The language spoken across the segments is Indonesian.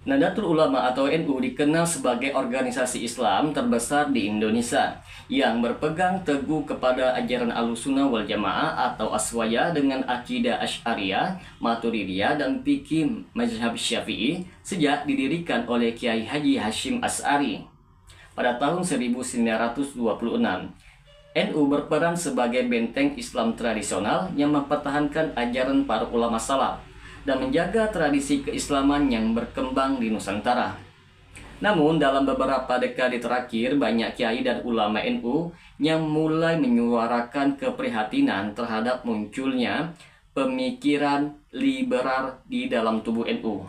Nahdlatul Ulama atau NU dikenal sebagai organisasi Islam terbesar di Indonesia yang berpegang teguh kepada ajaran Ahlussunnah wal Jamaah atau Aswaya dengan akidah Asy'ariyah, Maturidiyah, dan fikih mazhab Syafi'i sejak didirikan oleh Kiai Haji Hasyim Asy'ari pada tahun 1926. NU berperan sebagai benteng Islam tradisional yang mempertahankan ajaran para ulama salaf dan menjaga tradisi keislaman yang berkembang di Nusantara. Namun, dalam beberapa dekade terakhir, banyak kiai dan ulama NU yang mulai menyuarakan keprihatinan terhadap munculnya pemikiran liberal di dalam tubuh NU.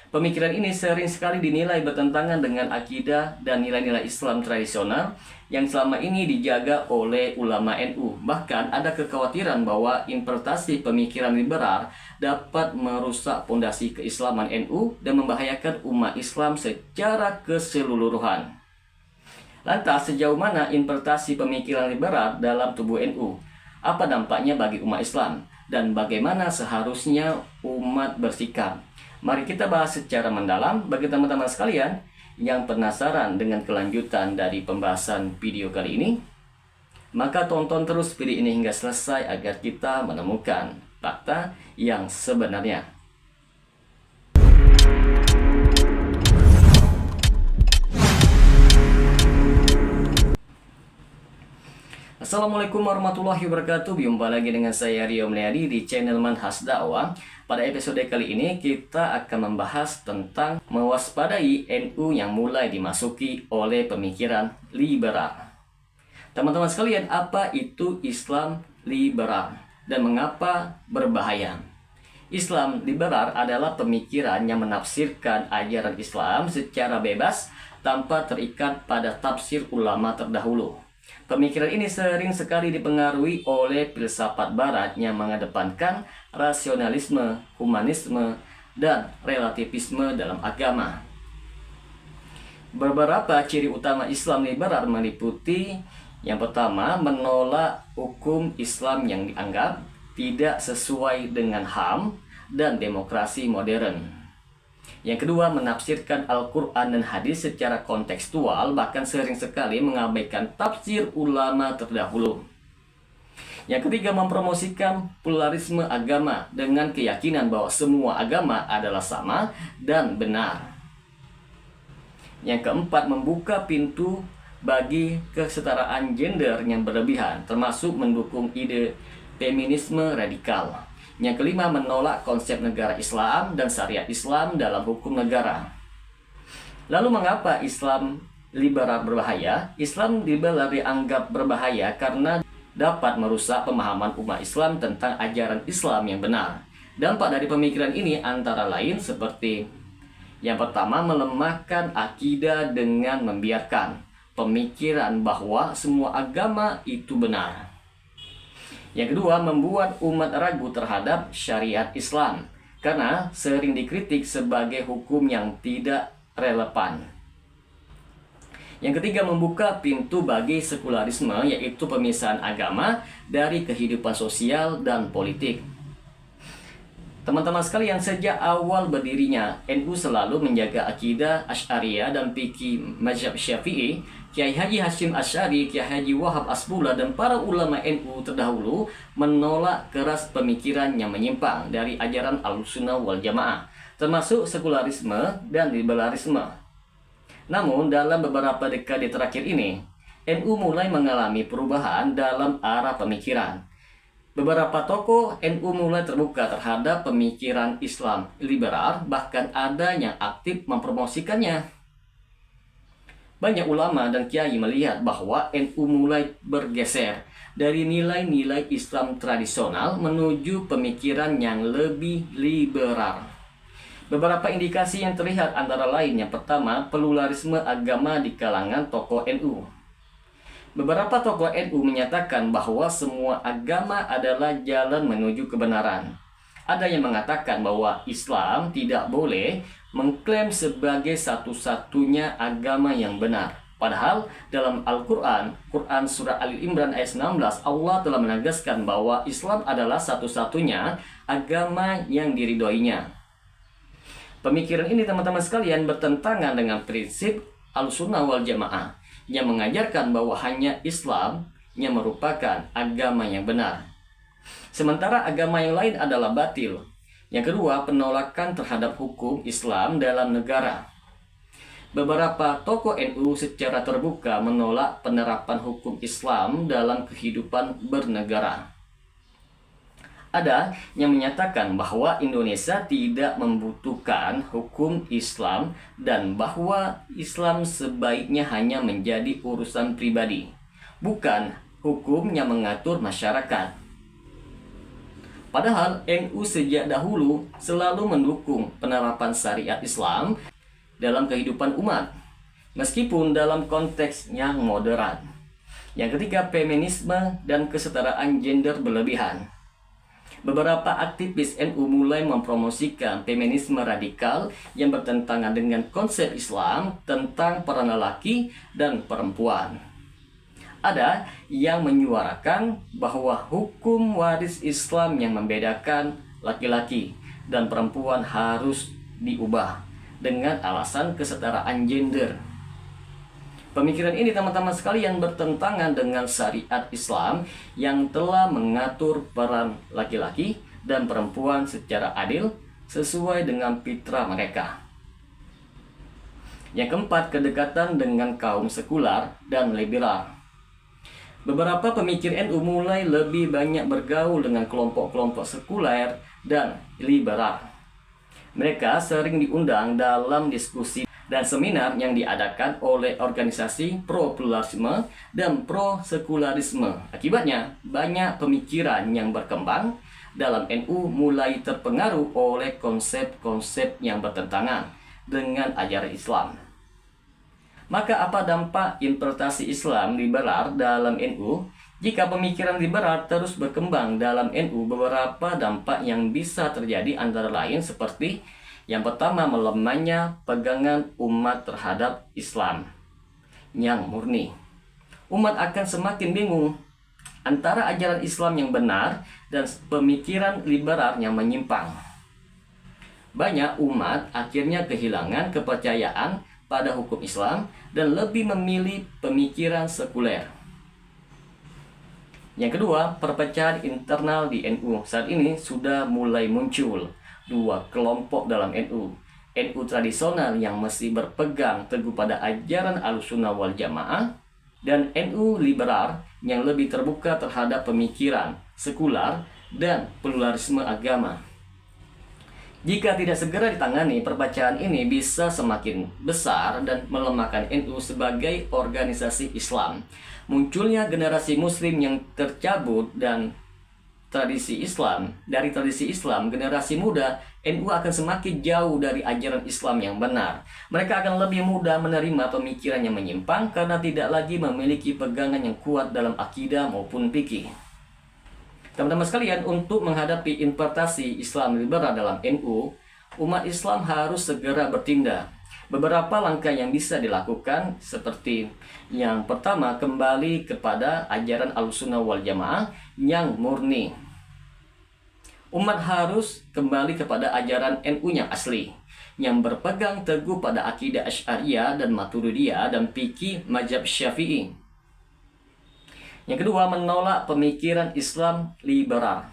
Pemikiran ini sering sekali dinilai bertentangan dengan akidah dan nilai-nilai Islam tradisional yang selama ini dijaga oleh ulama NU. Bahkan ada kekhawatiran bahwa interpretasi pemikiran liberal dapat merusak fondasi keislaman NU dan membahayakan umat Islam secara keseluruhan. Lantas, sejauh mana interpretasi pemikiran liberal dalam tubuh NU? Apa dampaknya bagi umat Islam? Dan bagaimana seharusnya umat bersikap? Mari kita bahas secara mendalam. Bagi teman-teman sekalian yang penasaran dengan kelanjutan dari pembahasan video kali ini, maka tonton terus video ini hingga selesai agar kita menemukan fakta yang sebenarnya. Assalamualaikum warahmatullahi wabarakatuh. Jumpa lagi dengan saya Rio Meliadi di channel Manhaj Dakwah. Pada episode kali ini kita akan membahas tentang mewaspadai NU yang mulai dimasuki oleh pemikiran liberal. Teman-teman sekalian, apa itu Islam liberal dan mengapa berbahaya? Islam liberal adalah pemikiran yang menafsirkan ajaran Islam secara bebas tanpa terikat pada tafsir ulama terdahulu. Pemikiran ini sering sekali dipengaruhi oleh filsafat barat yang mengedepankan rasionalisme, humanisme, dan relativisme dalam agama. Beberapa ciri utama Islam liberal meliputi: yang pertama, menolak hukum Islam yang dianggap tidak sesuai dengan HAM dan demokrasi modern. Yang kedua, menafsirkan Al-Quran dan hadis secara kontekstual, bahkan sering sekali mengabaikan tafsir ulama terdahulu. Yang ketiga, mempromosikan pluralisme agama dengan keyakinan bahwa semua agama adalah sama dan benar. Yang keempat, membuka pintu bagi kesetaraan gender yang berlebihan, termasuk mendukung ide feminisme radikal. Yang kelima, menolak konsep negara Islam dan syariat Islam dalam hukum negara. Lalu mengapa Islam liberal berbahaya? Islam liberal dianggap berbahaya karena dapat merusak pemahaman umat Islam tentang ajaran Islam yang benar. Dampak dari pemikiran ini antara lain seperti: yang pertama, melemahkan akidah dengan membiarkan pemikiran bahwa semua agama itu benar. Yang kedua, membuat umat ragu terhadap syariat Islam karena sering dikritik sebagai hukum yang tidak relevan. Yang ketiga, membuka pintu bagi sekularisme, yaitu pemisahan agama dari kehidupan sosial dan politik. Teman-teman sekalian, sejak awal berdirinya, NU selalu menjaga akidah Asy'ariyah dan fikih mazhab Syafi'i. Kiai Haji Hasyim Asy'ari, Kiai Haji Wahab Asbullah, dan para ulama NU terdahulu menolak keras pemikiran yang menyimpang dari ajaran Ahlussunnah wal Jamaah, termasuk sekularisme dan liberalisme. Namun, dalam beberapa dekade terakhir ini, NU mulai mengalami perubahan dalam arah pemikiran. Beberapa tokoh NU mulai terbuka terhadap pemikiran Islam liberal, bahkan ada yang aktif mempromosikannya. Banyak ulama dan kiai melihat bahwa NU mulai bergeser dari nilai-nilai Islam tradisional menuju pemikiran yang lebih liberal. Beberapa indikasi yang terlihat antara lain: yang pertama, pluralisme agama di kalangan tokoh NU. Beberapa tokoh NU menyatakan bahwa semua agama adalah jalan menuju kebenaran. Ada yang mengatakan bahwa Islam tidak boleh mengklaim sebagai satu-satunya agama yang benar. Padahal dalam Al-Quran, Quran Surah Ali Imran ayat 16, Allah telah menegaskan bahwa Islam adalah satu-satunya agama yang diridhoinya. Pemikiran ini teman-teman sekalian bertentangan dengan prinsip Ahlussunnah wal Jamaah yang mengajarkan bahwa hanya Islam yang merupakan agama yang benar, sementara agama yang lain adalah batil. Yang kedua, penolakan terhadap hukum Islam dalam negara. Beberapa tokoh NU secara terbuka menolak penerapan hukum Islam dalam kehidupan bernegara. Ada yang menyatakan bahwa Indonesia tidak membutuhkan hukum Islam dan bahwa Islam sebaiknya hanya menjadi urusan pribadi, bukan hukum yang mengatur masyarakat. Padahal NU sejak dahulu selalu mendukung penerapan syariat Islam dalam kehidupan umat, meskipun dalam konteks yang moderat. Yang ketiga, feminisme dan kesetaraan gender berlebihan. Beberapa aktivis NU mulai mempromosikan feminisme radikal yang bertentangan dengan konsep Islam tentang peran lelaki dan perempuan. Ada yang menyuarakan bahwa hukum waris Islam yang membedakan laki-laki dan perempuan harus diubah dengan alasan kesetaraan gender. Pemikiran ini teman-teman sekalian bertentangan dengan syariat Islam yang telah mengatur peran laki-laki dan perempuan secara adil sesuai dengan fitrah mereka. Yang keempat, kedekatan dengan kaum sekular dan liberal. Beberapa pemikir NU mulai lebih banyak bergaul dengan kelompok-kelompok sekuler dan liberal. Mereka sering diundang dalam diskusi dan seminar yang diadakan oleh organisasi pro-pluralisme dan pro-sekularisme. Akibatnya, banyak pemikiran yang berkembang dalam NU mulai terpengaruh oleh konsep-konsep yang bertentangan dengan ajaran Islam. Maka apa dampak interpretasi Islam liberal dalam NU? Jika pemikiran liberal terus berkembang dalam NU, beberapa dampak yang bisa terjadi antara lain seperti yang pertama, melemahnya pegangan umat terhadap Islam yang murni. Umat akan semakin bingung antara ajaran Islam yang benar dan pemikiran liberal yang menyimpang. Banyak umat akhirnya kehilangan kepercayaan pada hukum Islam dan lebih memilih pemikiran sekuler. Yang kedua, perpecahan internal di NU. Saat ini sudah mulai muncul dua kelompok dalam NU. NU tradisional yang masih berpegang teguh pada ajaran Ahlussunnah wal Jamaah dan NU liberal yang lebih terbuka terhadap pemikiran sekular dan pluralisme agama. Jika tidak segera ditangani, perpecahan ini bisa semakin besar dan melemahkan NU sebagai organisasi Islam. Munculnya generasi muslim yang tercabut dan tradisi Islam, generasi muda NU akan semakin jauh dari ajaran Islam yang benar. Mereka akan lebih mudah menerima pemikiran yang menyimpang karena tidak lagi memiliki pegangan yang kuat dalam akidah maupun fikih. Teman-teman sekalian, untuk menghadapi interpretasi Islam liberal dalam NU, umat Islam harus segera bertindak. Beberapa langkah yang bisa dilakukan seperti yang pertama, kembali kepada ajaran Ahlussunnah wal Jamaah yang murni. Umat harus kembali kepada ajaran NU yang asli, yang berpegang teguh pada akidah Asy'ariyah dan Maturidiyah dan fikih mazhab Syafi'i. Yang kedua, menolak pemikiran Islam liberal.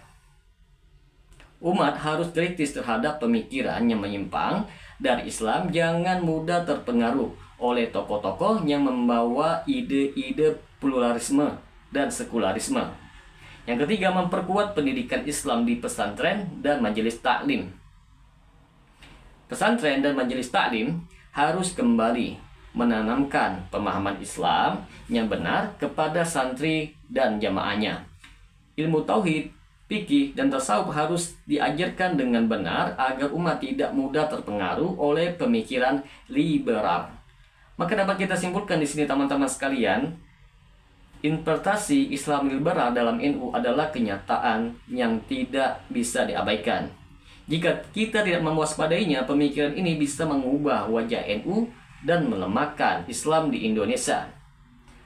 Umat harus kritis terhadap pemikiran yang menyimpang dari Islam, jangan mudah terpengaruh oleh tokoh-tokoh yang membawa ide-ide pluralisme dan sekularisme. Yang ketiga, memperkuat pendidikan Islam di pesantren dan majelis taklim. Pesantren dan majelis taklim harus kembali menanamkan pemahaman Islam yang benar kepada santri dan jamaahnya. Ilmu tauhid, fikih, dan tasawuf harus diajarkan dengan benar agar umat tidak mudah terpengaruh oleh pemikiran liberal. Maka dapat kita simpulkan di sini teman-teman sekalian, interpretasi Islam liberal dalam NU adalah kenyataan yang tidak bisa diabaikan. Jika kita tidak mewaspadainya, pemikiran ini bisa mengubah wajah NU dan melemahkan Islam di Indonesia.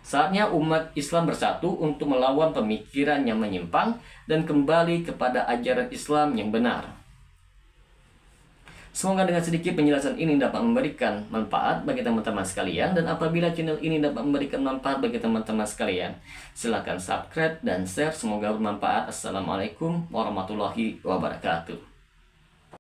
Saatnya umat Islam bersatu untuk melawan pemikiran yang menyimpang dan kembali kepada ajaran Islam yang benar. Semoga dengan sedikit penjelasan ini dapat memberikan manfaat bagi teman-teman sekalian. Dan apabila channel ini dapat memberikan manfaat bagi teman-teman sekalian, silahkan subscribe dan share. Semoga bermanfaat. Assalamualaikum warahmatullahi wabarakatuh.